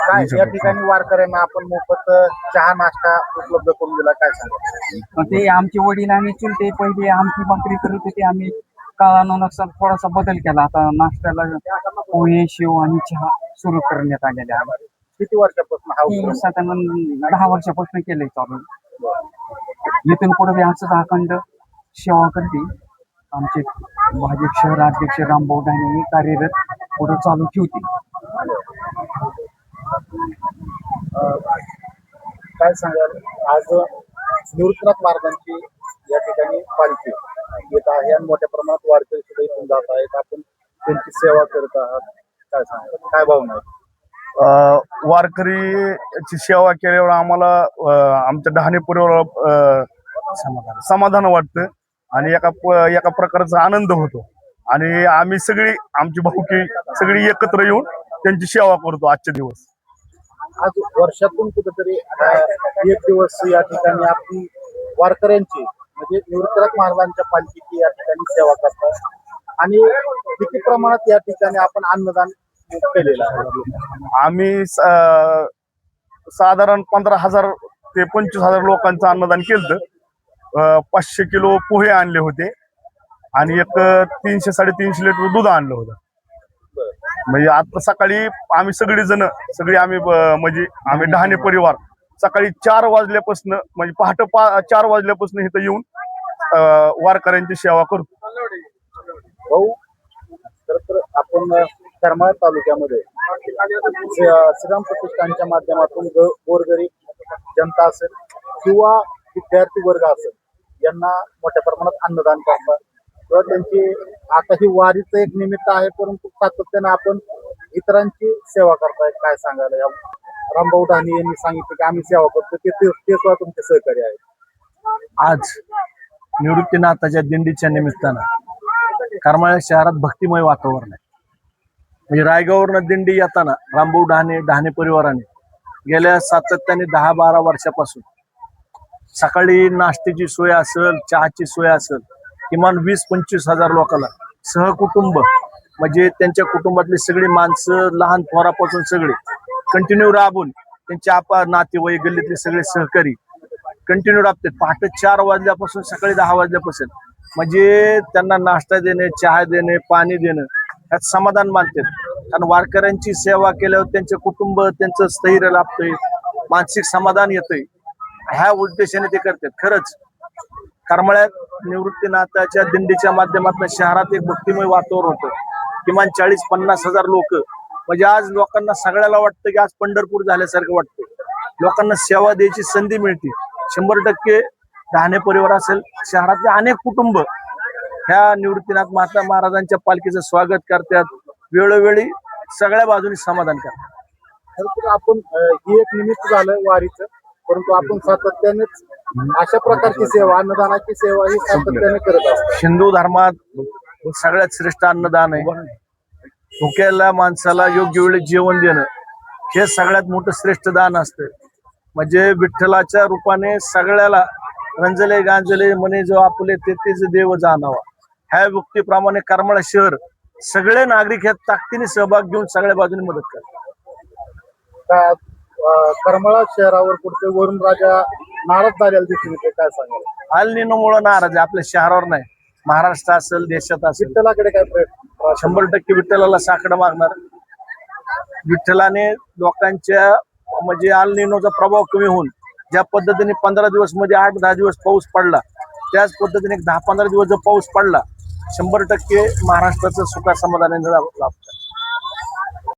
काय या ठिकाणी वारकऱ्यांना आपण मोफत चहा नाश्ता उपलब्ध करून दिला, काय सांगा? ते आमचे वडील आणि चुलते पहिले आमची भाकरी करत होते. आम्ही काळानुसार थोडासा बदल केला. आता नाश्त्याला पोहे, शेव आणि चहा सुरू करण्यात आलेले आहे. किती वर्षापासून हा ही उपक्रम? साधारण 10 वर्षापासून केलंय चालू. इथून पुढे बी असंच अखंड सेवा करते. आमचे भाजप शहर अध्यक्ष रामभाऊ ढाणे हे कार्यरत पुढे चालू ठेवतील. काय सांगाल, आज निवृत्तीनाथ महाराजांची या ठिकाणी पालखी येत आहे आणि मोठ्या प्रमाणात वारकरी सुद्धा इथून जात आहेत, आपण त्यांची सेवा करत आहात, काय सांगाल, काय भावना आहे? वारकरीची सेवा केल्यावर आम्हाला आमच्या ढाणे परिवाराला समाधान वाटतं आणि एका प्रकारचा आनंद होतो आणि आम्ही सगळी आमची भाऊकी सगळी एकत्र येऊन त्यांची सेवा करतो आजचे दिवस. आज वर्षातून कुठेतरी एक दिवस या ठिकाणी आपली वारकऱ्यांची म्हणजे निवृत्तीनाथ महाराजांच्या पालखीची या ठिकाणी सेवा करतात आणि किती प्रमाणात या ठिकाणी आपण अन्नदान केलेलं आहे? आम्ही साधारण 15,000 ते 25,000 लोकांचं अन्नदान केलं. 500 किलो पोहे आणले होते आणि एक 300-350 लिटर दूध आणलं होतं. म्हणजे आता सकाळी आम्ही सगळी आम्ही ढाणे परिवार सकाळी 4 वाजल्यापासून म्हणजे पहाटे 4 वाजल्यापासून इथं येऊन वारकऱ्यांची सेवा करतो. भाऊ, तर आपण करमाळा तालुक्यामध्ये श्रीराम प्रतिष्ठानच्या माध्यमातून गोरगरीब जनता असेल किंवा विद्यार्थी वर्ग असेल यांना मोठ्या प्रमाणात अन्नदान करतात किंवा त्यांची आता ही वारीचं एक निमित्त आहे, परंतु सातत्याने आपण इतरांची सेवा करताय, काय सांगायला? रामभाऊ ढाणे यांनी सांगितलं की आम्ही सेवा करतो, ते सुद्धा तुमचे सहकार्य आहे. आज निवृत्तीनाथाच्या दिंडीच्या निमित्तानं करमाळा शहरात भक्तिमय वातावरण आहे. म्हणजे रायगाववरनं दिंडी येताना रामभाऊ ढाणे परिवाराने गेल्या सातत्याने 10-12 वर्षापासून सकाळी नाश्त्याची सोय असेल, चहाची सोय असेल, किमान 20-25 हजार लोकांना सहकुटुंब म्हणजे त्यांच्या कुटुंबातली सगळी माणसं लहान थोरापासून सगळे कंटिन्यू राबून त्यांचे नातेवाईक गल्लीतले सगळे सहकारी कंटिन्यू राबतात. पहाटे 4 वाजल्यापासून सकाळी 10 वाजल्यापासून म्हणजे त्यांना नाश्ता देणे, चहा देणे, पाणी देणं यात समाधान मानतात. कारण वारकऱ्यांची सेवा केल्यावर त्यांचे कुटुंब त्यांचं स्थैर्य लाभतंय, मानसिक समाधान येतंय. ह्या उद्देशाने ते करतात. खरंच करमाळ्यात निवृत्तीनाथाच्या दिंडीच्या माध्यमातून शहरात एक भक्तिमय वातावरण होतं. किमान 40-50 हजार लोक म्हणजे आज लोकांना सगळ्याला वाटतं की आज पंढरपूर झाल्यासारखं वाटतं. लोकांना सेवा द्यायची संधी मिळते. 100% ढाणे परिवार असेल, शहरातले अनेक कुटुंब ह्या निवृत्तीनाथ महाराजांच्या पालखीचं स्वागत करतात, वेळोवेळी सगळ्या बाजूनी समाधान करतात. तर आपण ही एक निमित्त झालं वारीचं, परंतु आपण सातत्यानेच अशा प्रकारची सेवा, अन्नदानाची सेवा ही सातत्याने करत असतो. हिंदू धर्मात सगळ्यात श्रेष्ठ अन्नदान आहे. भुक्याला माणसाला योग्य वेळी जेवण देणं हे सगळ्यात मोठं श्रेष्ठ दान असतं. म्हणजे विठ्ठलाच्या रूपाने सगळ्याला रंजले गांजले म्हणे जो आपले तेच देव जाणावा, ह्या व्यक्तीप्रमाणे करमाळा शहर सगळे नागरिक ह्या ताकदीने सहभाग घेऊन सगळ्या बाजूने मदत करतात. करमाळा शहरावर कुठे वरुण राजा नाराज झालेला दिसून येते, काय सांगाल? अल निनोमुळे नाराज आहे. आपल्या शहरावर नाही, महाराष्ट्र असेल, देशात असेल. विठ्ठलाकडे काय प्रयत्न? 100% विठ्ठलाला साकडं मागणार. विठ्ठलाने लोकांच्या म्हणजे अल निनोचा प्रभाव कमी होऊन ज्या पद्धतीने 15 दिवस मध्ये 8-10 दिवस पाऊस पडला, त्याच पद्धतीने 10-15 दिवस जर पाऊस पडला, 100% महाराष्ट्राचं सुखा समाधानाने लाभतं.